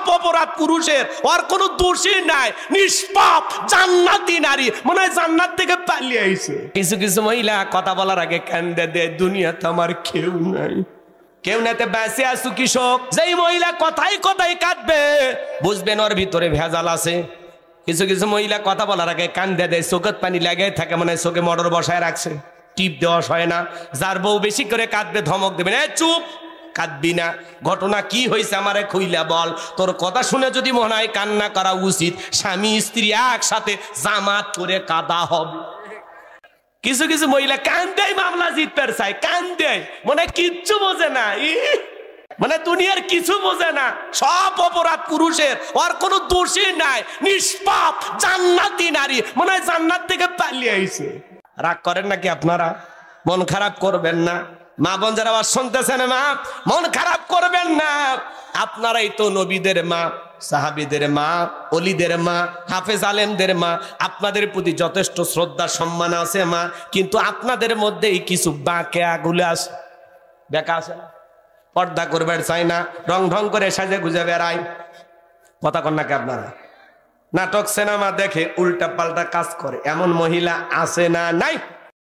সব অপরাধ পুরুষের, ওর কোনো দোষই নাই, নিষ্পাপ জান্নাতি নারী, মনে হয় জান্নাত থেকে পালিয়ে আইছে। কিছু কিছু মহিলা কথা বলার আগে কান্দে দেয়, দুনিয়াতে আমার কেউ নাই, কেউ নাতে বেঁচে আছো কৃষক। যেই মহিলা কথাই কথাই কাঁদবে বুঝবেন ওর ভিতরে ভেজাল আছে। কিছু কিছু মহিলা কথা বলার আগে কান্দে দেয়, চোখের পানি লাগাই থাকে, মানে চোখে মোটর বসায় রাখছে, টিপ দেওয়া হয় না। যার বউ বেশি করে কাঁদবে ধমক দেবেন, এ চুপ, কাঁদবি না, ঘটনা কি হয়েছে আমারে খুইলা বল। তোর কথা শুনে যদি মনে হয় কান্না করা উচিত, স্বামী স্ত্রী একসাথে জামাত করে কাঁদা হবে। কিছু কিছু মহিলা কান্দেই মামলা জিততে চায়, কান্দে মনে কিচ্ছু বোঝে না, মানে দুনিয়ার কিছু বোঝে না, সব অপরাধ পুরুষের, ওর কোনো দোষই নাই, নিষ্পাপ জান্নাতি নারী, মনে হয় জান্নাত থেকে পালিয়ে আইছে। রাগ করেন নাকি আপনারা? মন খারাপ করবেন না, মা বোন যারা আবার শুনতেছেন, মা মন খারাপ করবেন না। আপনারাই তো নবীদের মা, সাহাবীদের মা, ওলিদের মা, হাফেজ আলেমদের মা, আপনাদের প্রতি যথেষ্ট শ্রদ্ধা সম্মান আছে মা। কিন্তু আপনাদের মধ্যেই কিছু বাঁকে আগুলে আছে, দেখা আছে না, পর্দা করবেন চাই না, রং ঢং করে সাজে গুজে বেড়ায়। কথা কন নাকি আপনারা? নাটক সিনেমা দেখে উল্টা পাল্টা কাজ করে এমন মহিলা আছে না নাই?